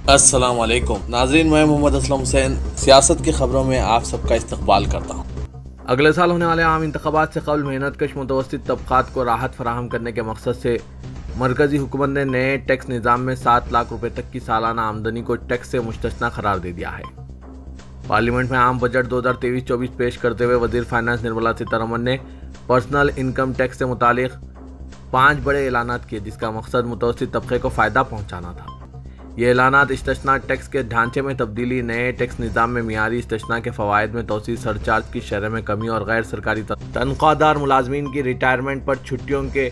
अस्सलाम वालेकुम नाज़रीन, मैं मोहम्मद असलम हुसैन सियासत की खबरों में आप सबका इस्तकबाल करता हूँ। अगले साल होने वाले आम इंतखाबात से कबल मेहनतकश मुतवस्सित तबकात को राहत फराहम करने के मकसद से मरकजी हुकूमत ने नए टैक्स निज़ाम में 7 लाख रुपए तक की सालाना आमदनी को टैक्स से मुस्तस्ना करार दे दिया है। पार्लियामेंट में आम बजट 2023-24 पेश करते हुए वजीर फाइनेंस निर्मला सीतारमण ने पर्सनल इनकम टैक्स से मुतालिक 5 बड़े ऐलानात किए, जिसका मकसद मुतवस्सित तबके को फ़ायदा पहुँचाना था। ये ऐलानात इस्तिस्ना टैक्स के ढांचे में तब्दीली, नए टैक्स निज़ाम में मियारी इस्तिस्ना के फ़वाइद में तोसी, सरचार्ज की शरह में कमी और गैर सरकारी तनख्वाहदार मुलाजमीन की रिटायरमेंट पर छुट्टियों के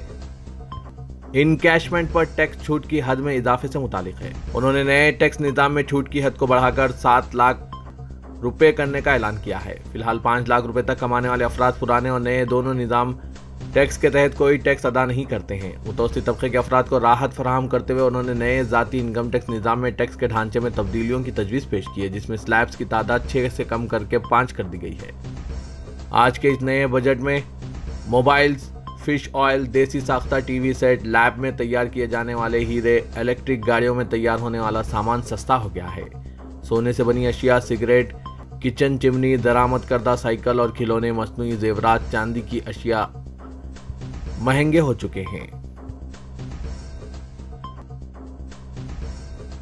इनकैशमेंट पर टैक्स छूट की हद में इजाफे से मुतालिक है। उन्होंने नए टैक्स निज़ाम में छूट की हद को बढ़ाकर 7 लाख रुपए करने का ऐलान किया है। फिलहाल 5 लाख रुपए तक कमाने वाले अफराद पुराने और नए दोनों निज़ाम टैक्स के तहत कोई टैक्स अदा नहीं करते हैं। मुतवस्सित तबके के अफराद को राहत फराहम करते हुए उन्होंने नए ज़ाती इनकम टैक्स निज़ाम में टैक्स के ढांचे में तब्दीलियों की तजवीज़ पेश की है, जिसमें स्लैब्स की तादाद 6 से कम करके 5 कर दी गई है। आज के इस नए बजट में मोबाइल्स, फिश ऑयल, देसी साख्ता टीवी सेट, लैब में तैयार किए जाने वाले हीरे, इलेक्ट्रिक गाड़ियों में तैयार होने वाला सामान सस्ता हो गया है। सोने से बनी अशिया, सिगरेट, किचन चिमनी, दरामद करदा साइकिल और खिलौने, मसनूई जेवरात, चांदी की अशिया महंगे हो चुके हैं।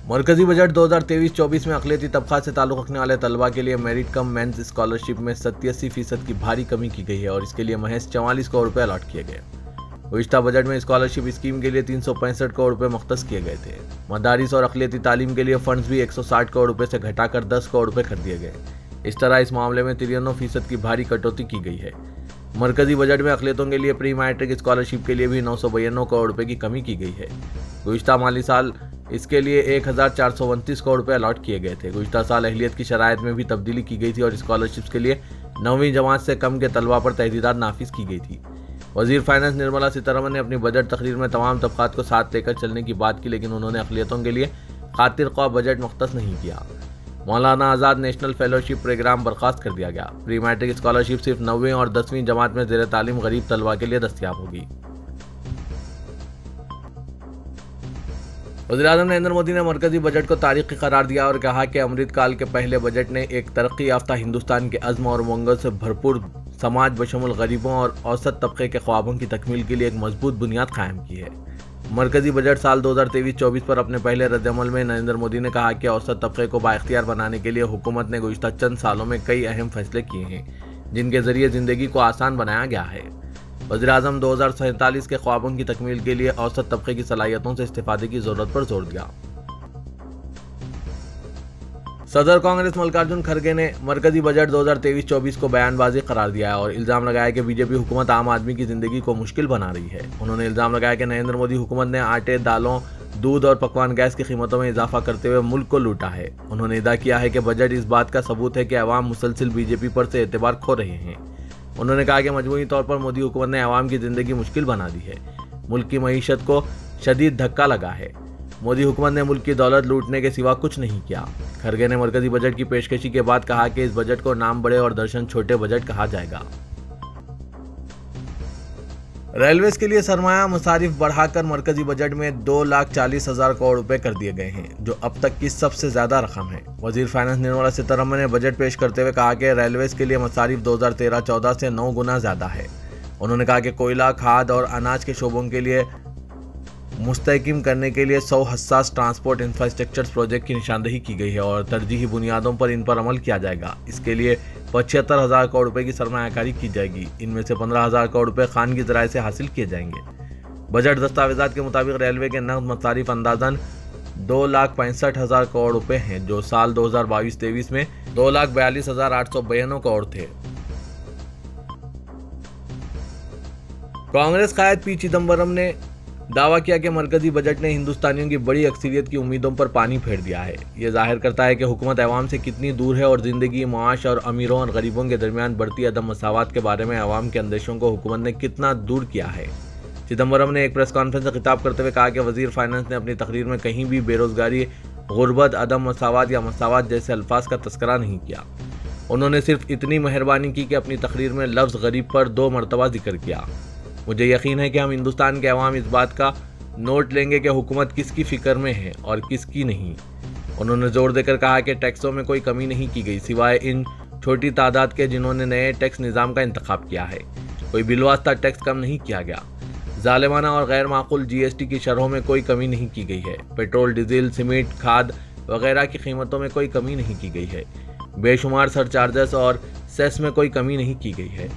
मरकजी बजट 2023-24 में अक़लियती तबका से ताल्लुक़ रखने वाले तलबा के लिए मेरिट कम मेंस स्कॉलरशिप में 87% की भारी कमी की गई है और इसके लिए महज 44 करोड़ रुपए अलॉट किए गए। गुज़िश्ता बजट में स्कॉलरशिप स्कीम के लिए 365 करोड़ रुपए मुख्तस किए गए थे। मदारिस और अक़लियती तालीम के लिए फंड्स भी 160 करोड़ रुपए से घटाकर 10 करोड़ रुपए कर दिए गए। इस तरह इस मामले में 93% की भारी कटौती की गई है। मरकजी बजट में अक़लियतों के लिए प्री मैट्रिक स्कॉलरशिप के लिए भी 992 करोड़ रुपए की कमी की गई है। गुज़िश्ता माली साल इसके लिए 1429 करोड़ रुपए अलॉट किए गए थे। गुज़िश्ता साल अहलियत की शराइत में भी तब्दीली की गई थी और स्कॉलरशिप्स के लिए 9वीं जमात से कम के तलबा पर तहदीदात नाफिज की गई थी। वज़ीर फाइनेंस निर्मला सीतारमण ने अपनी बजट तकरीर में तमाम तबकात को साथ लेकर चलने की बात की, लेकिन उन्होंने अक़लियतों के लिए खातिर ख्वाह बजट मुख्तस नहीं किया। मौलाना आज़ाद नेशनल फेलोशिप प्रोग्राम बर्खास्त कर दिया गया। प्री मैट्रिक स्कॉलरशिप सिर्फ 9वीं और 10वीं जमात में ज़ेर तालीम गरीब तलबा के लिए दस्तयाब होगी। वज़ीर-ए-आज़म नरेंद्र मोदी ने मरकजी बजट को तारीख़ी करार दिया और कहा कि अमृतकाल के पहले बजट ने एक तरक्की याफ्ता हिंदुस्तान के अज़्म और मंगल से भरपूर समाज बशमुल गरीबों और औसत तबके के ख्वाबों की तकमील के लिए एक मजबूत बुनियाद कायम की है। मरकजी बजट साल 2023-24 पर अपने पहले रद्दअमल में नरेंद्र मोदी ने कहा कि औसत तबके को बाइख्तियार बनाने के लिए हुकूमत ने गुज़िश्ता चंद सालों में कई अहम फैसले किए हैं, जिनके जरिए ज़िंदगी को आसान बनाया गया है। वज़ीर-ए-आज़म 2047 के ख्वाबों की तकमील के लिए औसत तबके की सलाहियतों से इस्तिफादे की ज़रूरत पर जोर दिया। सदर कांग्रेस मल्लिकार्जुन खड़गे ने मरकजी बजट 2023-24 को बयानबाजी करार दिया है और इल्ज़ाम लगाया कि बीजेपी हुकूमत आम आदमी की ज़िंदगी को मुश्किल बना रही है। उन्होंने इल्ज़ाम लगाया कि नरेंद्र मोदी हुकूमत ने आटे, दालों, दूध और पकवान गैस की कीमतों में इजाफा करते हुए मुल्क को लूटा है। उन्होंने इदा किया है कि बजट इस बात का सबूत है कि अवाम मुसलसिल बीजेपी पर से एतबार खो रहे हैं। उन्होंने कहा कि मजमूई तौर पर मोदी हुकूमत ने अवाम की ज़िंदगी मुश्किल बना दी है। मुल्क की मईशत को शदीद धक्का लगा है। मोदी हुकूमत ने मुल्क की दौलत लूटने के सिवा कुछ नहीं किया। खड़गे ने मरकजी बजट की पेशकशी के बाद कहा कि इस बजट को नाम बड़े और दर्शन छोटे बजट कहा जाएगा। रेलवेज के लिए सरमाया मुसारिफ बढ़ाकर मरकजी बजट में 2,40,000 करोड़ रुपए कर दिए गए हैं, जो अब तक की सबसे ज्यादा रकम है। वजीर फाइनेंस निर्मला सीतारमण ने बजट पेश करते हुए कहा कि रेलवेज के लिए मसारिफ 2013-14 से 9 गुना ज्यादा है। उन्होंने कहा कि कोयला, खाद और अनाज के शोबों के लिए मुस्तहकिम करने के लिए 100 हसास ट्रांसपोर्ट इंफ्रास्ट्रक्चर प्रोजेक्ट की निशानदेही की गई है और तरजीही बुनियादों पर इन पर अमल किया जाएगा। इसके लिए 75,000 करोड़ रुपए की सरमायाकारी की जाएगी। इनमें से 15,000 करोड़ रुपए खानगी ज़राए से हासिल किए जाएंगे। बजट दस्तावेजात के मुताबिक रेलवे के नकद मसारिफ अंदाजन 2,65,000 करोड़ रुपए हैं, जो साल 2022-23 में 2,42,892 करोड़ थे। कांग्रेस कायद पी चिदम्बरम ने दावा किया कि मरकजी बजट ने हिंदुस्तानियों की बड़ी अक्सरियत की उम्मीदों पर पानी फेर दिया है। यह जाहिर करता है कि हुकूमत अवाम से कितनी दूर है और ज़िंदगी, मुआश और अमीरों और गरीबों के दरमियान बढ़ती अदम मसावत के बारे में अवाम के अंदेशों को हुकूमत ने कितना दूर किया है। चिदम्बरम ने एक प्रेस कॉन्फ्रेंस में खिताब करते हुए कहा कि वजीर फाइनेंस ने अपनी तकरीर में कहीं भी बेरोजगारी, गुर्बत, अदम मसावत या मसावत जैसे अल्फाज का तस्करा नहीं किया। उन्होंने सिर्फ इतनी मेहरबानी की कि अपनी तकरीर में लफ्ज़ गरीब पर 2 मरतबा जिक्र किया। मुझे यकीन है कि हम हिंदुस्तान के अवाम इस बात का नोट लेंगे कि हुकूमत किसकी फ़िक्र में है और किसकी नहीं। उन्होंने जोर देकर कहा कि टैक्सों में कोई कमी नहीं की गई, सिवाय इन छोटी तादाद के जिन्होंने नए टैक्स निज़ाम का इंतखाब किया है। कोई बिलवास्ता टैक्स कम नहीं किया गया। जालिमाना और गैर माकूल जीएसटी की शरहों में कोई कमी नहीं की गई है। पेट्रोल, डीजल, सीमेंट, खाद वगैरह की कीमतों में कोई कमी नहीं की गई है। बेशुमार सरचार्जेस और सेस में कोई कमी नहीं की गई है।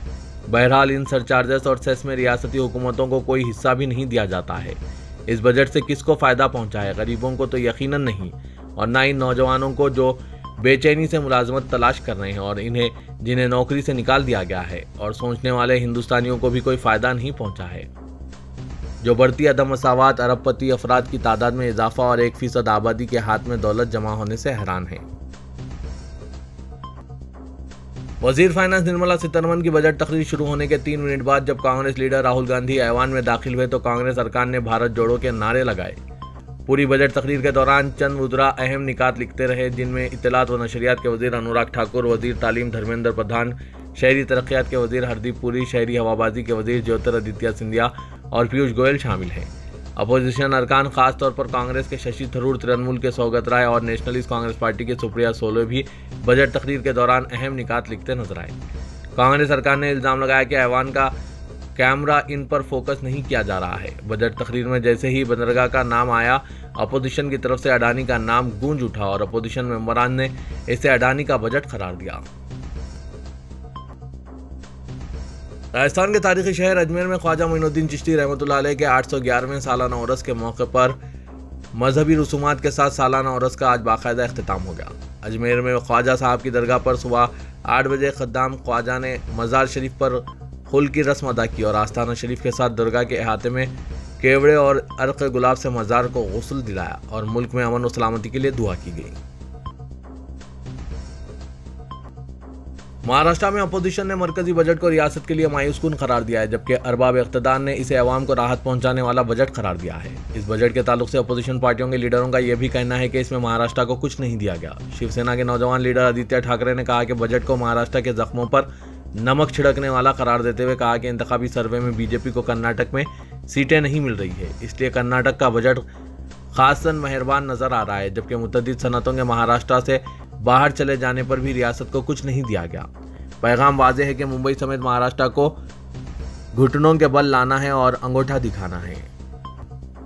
बहरहाल इन सरचार्जेस और सेस में रियासती हुकूमतों को कोई हिस्सा भी नहीं दिया जाता है। इस बजट से किसको फ़ायदा पहुंचा है? गरीबों को तो यकीनन नहीं, और ना इन नौजवानों को जो बेचैनी से मुलाजमत तलाश कर रहे हैं और जिन्हें नौकरी से निकाल दिया गया है, और सोचने वाले हिंदुस्तानियों को भी कोई फ़ायदा नहीं पहुंचा है, जो बढ़ती अदम मसावत, अरबपति अफराद की तादाद में इजाफा और 1% आबादी के हाथ में दौलत जमा होने से हैरान है। वजीर फाइनेंस निर्मला सीतारमण की बजट तकरीर शुरू होने के 3 मिनट बाद जब कांग्रेस लीडर राहुल गांधी ऐवान में दाखिल हुए तो कांग्रेस सरकार ने भारत जोड़ो के नारे लगाए। पूरी बजट तकरीर के दौरान चंद मुद्रा अहम निकात लिखते रहे, जिनमें इत्तलात व नशरियात के वजीर अनुराग ठाकुर, वजीर तालीम धर्मेंद्र प्रधान, शहरी तरक्यात के वजीर हरदीप पुरी, शहरी हवाबाजी के वजीर ज्योतिरादित्य सिंधिया और पीयूष गोयल शामिल हैं। अपोजिशन अरकान, खास तौर पर कांग्रेस के शशि थरूर, तृणमूल के सौगत राय और नेशनलिस्ट कांग्रेस पार्टी के सुप्रिया सोले भी बजट तकरीर के दौरान अहम निकात लिखते नजर आए। कांग्रेस सरकार ने इल्जाम लगाया कि ऐवान का कैमरा इन पर फोकस नहीं किया जा रहा है। बजट तकरीर में जैसे ही बंदरगाह का नाम आया, अपोजिशन की तरफ से अडानी का नाम गूंज उठा और अपोजिशन मेंबरान ने इसे अडानी का बजट करार दिया। राजस्थान के तारीखी शहर अजमेर में ख्वाजा मोइनुद्दीन चिश्ती रहमतुल्लाह अलैह के 811वें सालाना उर्स के मौके पर मजहबी रसूमात के साथ सालाना उर्स का आज बाकायदा अख्तिताम हो गया। अजमेर में ख्वाजा साहब की दरगाह पर सुबह 8 बजे खद्दाम ख्वाजा ने मज़ार शरीफ पर खुल की रस्म अदा की और आस्थाना शरीफ के साथ दरगाह के अहाते में केवड़े और अर्क गुलाब से मज़ार को गुस्ल दिलाया और मुल्क में अमन और सलामती के लिए दुआ की गई। महाराष्ट्र में अपोजिशन ने मरकजी बजट को रियासत के लिए मायूसकुन करार दिया है, जबकि अरबाब इख्तिदार ने इसे अवाम को राहत पहुंचाने वाला बजट करार दिया है। इस बजट के ताल्लुक से अपोजिशन पार्टियों के लीडरों का यह भी कहना है कि इसमें महाराष्ट्र को कुछ नहीं दिया गया। शिवसेना के नौजवान लीडर आदित्य ठाकरे ने कहा कि बजट को महाराष्ट्र के जख्मों पर नमक छिड़कने वाला करार देते हुए कहा कि इंतखाबी सर्वे में बीजेपी को कर्नाटक में सीटें नहीं मिल रही है, इसलिए कर्नाटक का बजट खासन मेहरबान नजर आ रहा है, जबकि मुतअद्दिद सनतों के महाराष्ट्र से बाहर चले जाने पर भी रियासत को कुछ नहीं दिया गया। पैगाम वाज़ेह है कि मुंबई समेत महाराष्ट्र को घुटनों के बल लाना है और अंगूठा दिखाना है।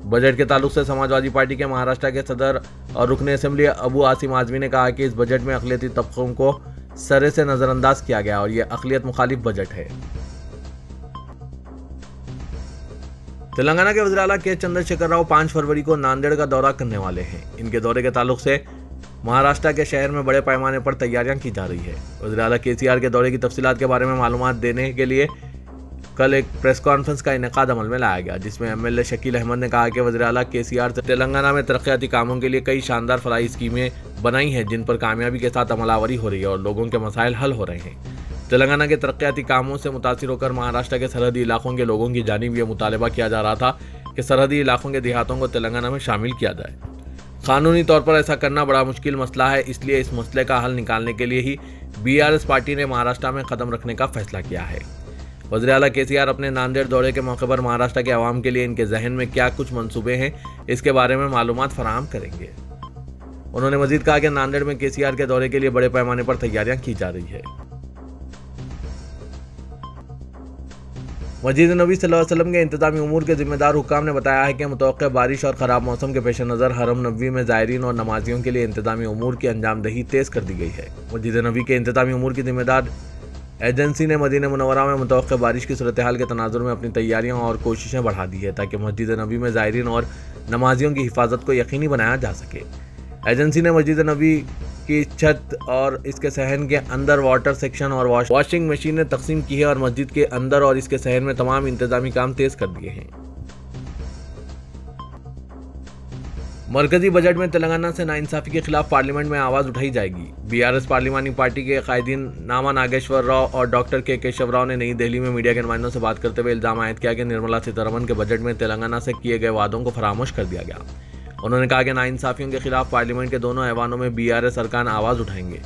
बजट के ताल्लुक से समाजवादी पार्टी के महाराष्ट्र के सदर और रुकन असेंबली अबू आसिम आजमी ने कहा कि इस बजट में अक़लियती तबकों को सरे से नजरअंदाज किया गया और यह अक़लियत मुखालिफ बजट है। तेलंगाना के वज़ीर आला के चंद्रशेखर राव 5 फरवरी को नांदेड़ का दौरा करने वाले हैं। इनके दौरे के ताल्लुक से महाराष्ट्र के शहर में बड़े पैमाने पर तैयारियां की जा रही है। वज़ीर आला केसीआर के दौरे की तफसीलात के बारे में मालूमात देने के लिए कल एक प्रेस कॉन्फ्रेंस का इनेकाद अमल में लाया गया, जिसमें एमएलए शकील अहमद ने कहा कि वज़ीर आला केसीआर तेलंगाना में तरक्याती कामों के लिए कई शानदार फलाही स्कीमें बनाई हैं, जिन पर कामयाबी के साथ अमलावरी हो रही है और लोगों के मसाइल हल हो रहे हैं। तेलंगाना के तरक्याती कामों से मुतासिर होकर महाराष्ट्र के सरहदी इलाकों के लोगों की जानिब यह मुतालबा किया जा रहा था कि सरहदी इलाकों के देहातों को तेलंगाना में शामिल किया जाए। कानूनी तौर पर ऐसा करना बड़ा मुश्किल मसला है, इसलिए इस मसले का हल निकालने के लिए ही बीआरएस पार्टी ने महाराष्ट्र में कदम रखने का फैसला किया है। वज़ीर आला केसीआर अपने नांदेड़ दौरे के मौके पर महाराष्ट्र के अवाम के लिए इनके जहन में क्या कुछ मंसूबे हैं, इसके बारे में मालूमात फराहम करेंगे। उन्होंने मजीद कहा कि नांदेड़ में केसीआर के दौरे के लिए बड़े पैमाने पर तैयारियां की जा रही है। मस्जिद नबी सल्लल्लाहु अलैहि वसल्लम के इंतजामी उमूर के जिम्मेदार हुक्काम ने बताया है कि मुतवक्किअ बारिश और ख़राब मौसम के पेश नज़र हरम नबवी में ज़ायरीन और नमाजियों के लिए इंतजामी उमूर की अंजामदही तेज़ कर दी गई है। मस्जिद नबी के इंतजामी उमूर की जिम्मेदार एजेंसी ने मदीना मुनव्वरा में मुतवक्किअ बारिश की सूरत हाल के तनाजुर में अपनी तैयारियां और कोशिशें बढ़ा दी है, ताकि मस्जिद नबी में ज़ायरीन और नमाजियों की हिफाजत को यकीनी बनाया जा सके। एजेंसी ने मस्जिद नबी की छत और इसके सहन के अंदर वाटर सेक्शन और वॉशिंग मशीनें तकसीम की है और मस्जिद के अंदर और इसके सहन में तमाम इंतजामी काम तेज कर दिए हैं। मरकजी बजट में तेलंगाना से नाइंसाफी के खिलाफ पार्लियामेंट में आवाज़ उठाई जाएगी। बीआरएस पार्लिमानी पार्टी के कायदीन नामा नागेश्वर राव और डॉक्टर के केशव राव ने नई दिल्ली में मीडिया के नुमाइंदों से बात करते हुए इल्जाम आयद किया कि निर्मला सीतारमण के बजट में तेलंगाना से किए गए वादों को फरामोश कर दिया गया। उन्होंने कहा कि नाइंसाफियों के खिलाफ पार्लियामेंट के दोनों ऐवानों में बीआरएस अरकान आवाज़ उठाएंगे।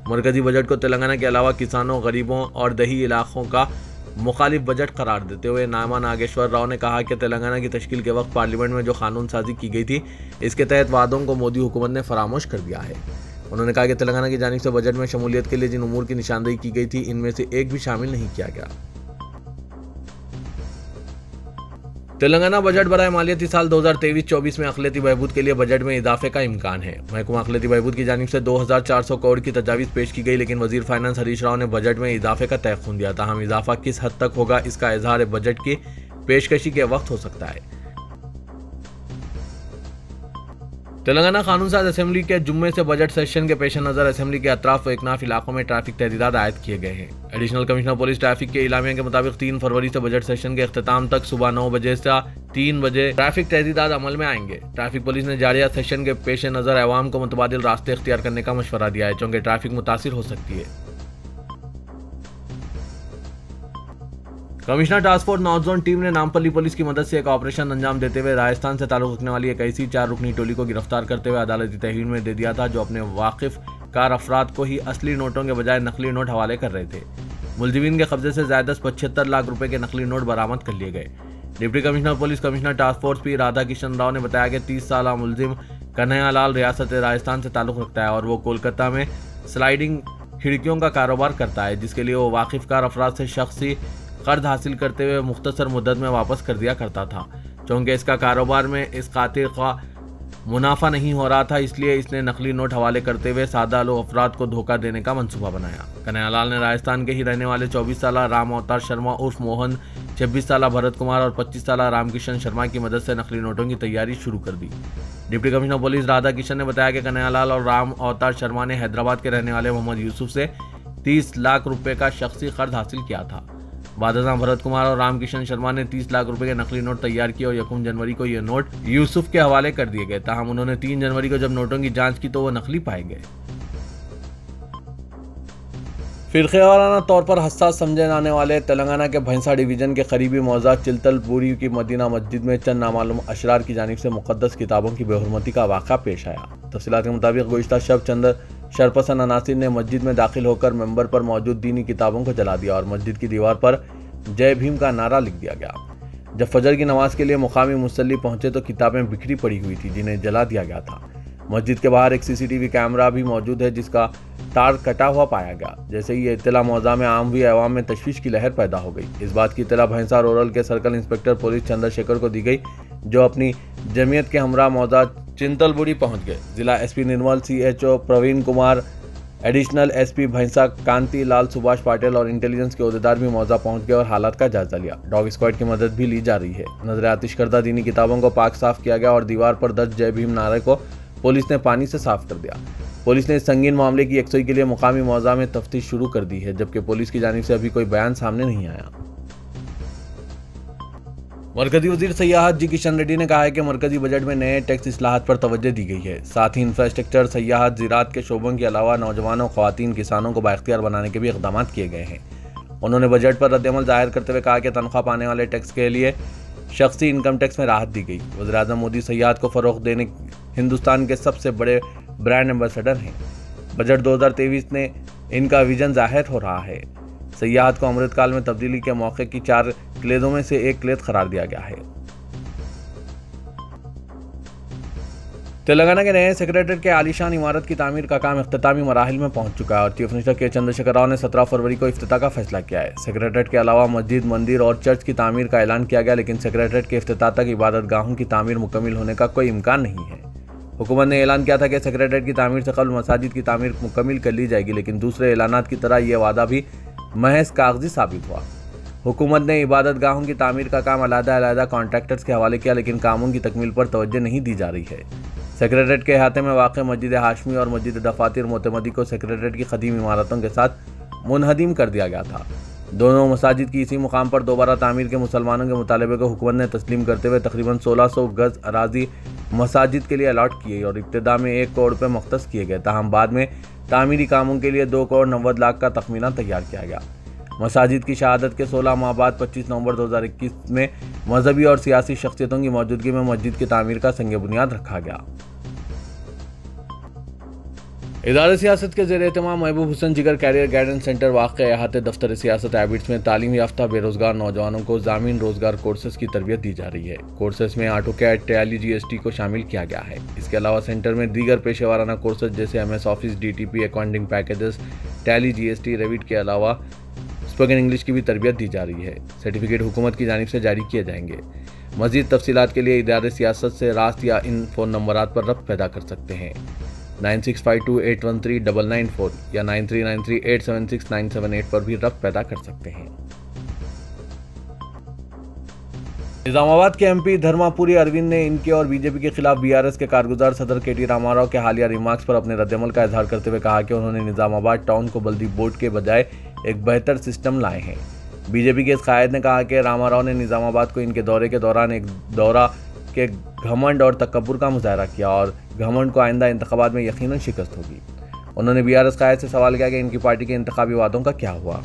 मरकजी बजट को तेलंगाना के अलावा किसानों, गरीबों और दही इलाकों का मुखालिफ बजट करार देते हुए नामा नागेश्वर राव ने कहा कि तेलंगाना की तश्कील के वक्त पार्लियामेंट में जो कानून साजी की गई थी, इसके तहत वादों को मोदी हुकूमत ने फरामोश कर दिया है। उन्होंने कहा कि तेलंगाना की जानिब से बजट में शमूलियत के लिए जिन उमूर की निशानदेही की गई थी, इनमें से एक भी शामिल नहीं किया गया। तेलंगाना बजट बराए मालियाती साल 2023-24 में अक़लियती बहबूद के लिए बजट में इजाफे का इम्कान है। महकमा अक़लियती बहबूद की जानिब से 2400 करोड़ की तजावीज़ पेश की गई, लेकिन वजीर फाइनेंस हरीश राव ने बजट में इजाफे का तयख़ुन दिया। ताहम इजाफा किस हद तक होगा, इसका इजहार बजट की पेशकशी के वक्त हो सकता है। तेलंगाना कानून साज असेंबली के जुम्मे से बजट सेशन के पेश नज़र असेंबली के अतराफ व इकनाफ इलाकों में ट्रैफिक तहदीदात आयद किए गए हैं। एडिशनल कमिश्नर पुलिस ट्रैफिक के इलामिया के मुताबिक 3 फरवरी से बजट सेशन के अख्ताम तक सुबह 9 बजे से 3 बजे ट्रैफिक तहदीदात अमल में आएंगे। ट्रैफिक पुलिस ने जारिया सेशन के पेश नज़र अवाम को मुतबादिल रास्ते इख्तियार करने का मशवरा दिया है, चूँकि ट्रैफिक मुतासिर हो सकती है। Commissioner task force north zone team ने नामपल्ली पुलिस की मदद से एक ऑपरेशन अंजाम देते हुए राजस्थान से ताल्लुक रखने वाली एक ऐसी 4 रुकनी टोली को गिरफ्तार करते हुए अदालती तहवील में दे दिया था, जो अपने वाकिफ कार अफराद को ही असली नोटों के बजाय नकली नोट हवाले कर रहे थे। मुलजिमीन के कब्जे से ज़ायदा 75 लाख रुपए के नकली नोट बरामद कर लिए गए। Deputy commissioner police commissioner task force P Radha Kishan Rao ने बताया कि 30 साल मुलजिम कन्हैया लाल रियासत राजस्थान से ताल्लुक रखता है और वो कोलकाता में स्लाइडिंग खिड़कियों का कारोबार करता है, जिसके लिए वो वाकिफ कार अफराद से शख्सी कर्ज हासिल करते हुए मुख्तसर मुद्दत में वापस कर दिया करता था। चूँकि इसका कारोबार में इस कातिल का मुनाफा नहीं हो रहा था, इसलिए इसने नकली नोट हवाले करते हुए सादा लोग अफराद को धोखा देने का मंसूबा बनाया। कन्हैयालाल ने राजस्थान के ही रहने वाले 24 साल राम अवतार शर्मा उर्फ मोहन, 26 साल भरत कुमार और 25 साल रामकिशन शर्मा की मदद से नकली नोटों की तैयारी शुरू कर दी। Deputy commissioner police Radha Kishan ने बताया कि कन्हैयालाल और राम अवतार शर्मा ने हैदराबाद के रहने वाले मोहम्मद यूसुफ से 30 लाख रुपए का शख्सी कर्ज हासिल किया था। बादशाह भरत कुमार और रामकिशन शर्मा ने 30 लाख रुपए के नकली नोट तैयार किए और 1 जनवरी को ये नोट यूसुफ के हवाले कर दिए गए। ताहम उन्होंने 3 जनवरी को जब नोटों की जांच की तो वो नकली पाए गए। फिरक़ेवाराना तौर पर हसास समझे जाने वाले तेलंगाना के भैंसा डिवीजन के करीबी मौजा चिल्तलपुरी की मदीना मस्जिद में चंद नामालूम अशरार की जानिब से मुक़द्दस किताबों की बेहुरमती का वाक़ा पेश आया। तफ़सीलात के मुताबिक गुज़िश्ता शब चंद शरपसंद अनासिर ने मस्जिद में दाखिल होकर मेंबर पर मौजूद दीनी किताबों को जला दिया और मस्जिद की दीवार पर जय भीम का नारा लिख दिया गया। जब फजर की नमाज के लिए मुकामी मुसल्ली पहुंचे तो किताबें बिखरी पड़ी हुई थी, जिन्हें जला दिया गया था। मस्जिद के बाहर एक CCTV कैमरा भी मौजूद है, जिसका तार कटा हुआ पाया गया। जैसे ही ये इत्तला मौजा में आम हुई, अवाम में तशवीश की लहर पैदा हो गई। इस बात की इत्तला भैंसा रूरल के सर्कल इंस्पेक्टर पुलिस चंद्रशेखर को दी गई, जो अपनी जमीयत के हमरा मौजा चिंतलपुरी पहुंच गए। जिला SP Nirmal, CHO Praveen Kumar, additional SP Bhainsa कांति लाल, सुभाष पाटिल और इंटेलिजेंस के अहदेदार भी मौजा पहुंच गए और हालात का जायजा लिया। डॉग स्क्वाड की मदद भी ली जा रही है। नजर आतिश करदा दीनी किताबों को पाक साफ किया गया और दीवार पर दर्ज जय भीम नारे को पुलिस ने पानी से साफ कर दिया। पुलिस ने इस संगीन मामले की यकसुई के लिए मुकामी मौजा में तफ्तीश शुरू कर दी है, जबकि पुलिस की जानिब से अभी कोई बयान सामने नहीं आया। मरकजी वजीर सयाहत जी किशन रेड्डी ने कहा है कि मरकजी बजट में नए टैक्स इस्लाहात पर तवज्जो दी गई है। साथ ही इंफ्रास्ट्रक्चर, सयाहत, ज़राअत के शोबों के अलावा नौजवानों, ख़वातीन, किसानों को बाइख्तियार बनाने के भी इक़दाम किए गए हैं। उन्होंने बजट पर रद्दअमल ज़ाहिर करते हुए कहा कि तनख्वाह पाने वाले टैक्स के लिए शख्सी इनकम टैक्स में राहत दी गई। वज़ीर-ए-आज़म मोदी सयाहत को फ़रोग़ देने हिंदुस्तान के सबसे बड़े ब्रांड एम्बेसडर हैं। बजट 2023 में इनका विजन ज़ाहिर हो रहा है। सयाहत को अमृतकाल में तब्दीली के मौके की 4 क्लेदों में से एक क्लेद करार दिया गया है। तेलंगाना के नए सेक्रेटरीट के आलीशान इमारत की तामीर का काम इख्तितामी मराहिल में पहुंच चुका है और चीफ मिनिस्टर के चंद्रशेखर राव ने 17 फरवरी को इफ्तिताह का फैसला किया है। सेक्रेटरीट के अलावा मस्जिद, मंदिर और चर्च की तामीर का ऐलान किया गया, लेकिन सेक्रेटरीट के इफ्तिताह तक इबादत गाहों की तामीर मुकम्मल होने का कोई इम्कान नहीं है। हुकूमत ने ऐलान किया था कि सेक्रेटरीट की तामीर से कबल मसाजिद की तामीर मुकम्मल कर ली जाएगी, लेकिन दूसरे ऐलानात की तरह यह वादा भी महज कागजी साबित हुआ। हुकूमत ने इबादत गाहों की तामीर का काम अलग-अलग कॉन्ट्रैक्टर्स के हवाले किया, लेकिन कामों की तकमील पर तवज्जो नहीं दी जा रही है। सेक्रेटरीट के अहाते में वाक़ मस्जिद हाशमी और मस्जिद दफातिर मोतमदी को सेक्रेटरीट की कदीम इमारतों के साथ मुनहदिम कर दिया गया था। दोनों मसाजिद की इसी मुकाम पर दोबारा तामीर के मुसलमानों के मुतालबे को हुकूमत ने तस्लीम करते हुए तकरीबन 1600 गज अराजी मसाजिद के लिए अलॉट किए और इब्तिदा में 1 करोड़ रुपये मुख्तस किए गए। ताहम बाद में तामीरी कामों के लिए 2 करोड़ 90 लाख का तखमीना तैयार किया गया। मसाजिद की शहादत के 16 माह बाद 25 नवंबर 2021 में मजहबी और सियासी शख्सियतों की मौजूदगी में मस्जिद की तामीर का संग बुनियाद रखा गया। इदारे सियासत के ज़ेर-ए-एहतमाम महबूब हुसैन जिगर कैरियर गाइडेंस सेंटर वाक़ अहाते दफ्तर सियासत हैबिट्स में तालीम याफ्ता बेरोजगार नौजवानों को ज़ामीन रोजगार कोर्सेज की तरबियत दी जा रही है। कोर्सेज में ऑटोकैड, टैली, जीएसटी को शामिल किया गया है। इसके अलावा सेंटर में दीगर पेशेवाराना कोर्सेज जैसे MS office, DTP, accounting packages, tally, GST, Revit के अलावा स्पोकन इंग्लिश की भी तरबियत दी जा रही है। सर्टिफिकेट हुकूमत की जानिब से जारी किए जाएंगे। मज़ीद तफसीलात के लिए इदारे सियासत से रास्त या इन फ़ोन नंबरात पर रब्त पैदा कर सकते हैं 9652813994 या 9393876978 पर भी रब्त पैदा कर सकते हैं। निजामाबाद के MP धर्मापुरी अरविंद ने इनके और बीजेपी के खिलाफ BRS के कारगुजार सदर KT रामाराव के हालिया रिमार्क्स पर अपने रद्दमल का इजहार करते हुए कहा कि उन्होंने निजामाबाद टाउन को बल्दी बोर्ड के बजाय एक बेहतर सिस्टम लाए हैं। बीजेपी के इस कायद ने कहा कि रामाराव ने निजामाबाद को इनके दौरे के दौरान एक दौरा के घमंड और तकब्बुर का मुजाहरा किया और घमंड को आइंदा इंतखाबात में यकीनन शिकस्त होगी। उन्होंने BRS कायद से सवाल किया कि इनकी पार्टी के इंतखाबी वादों का क्या हुआ।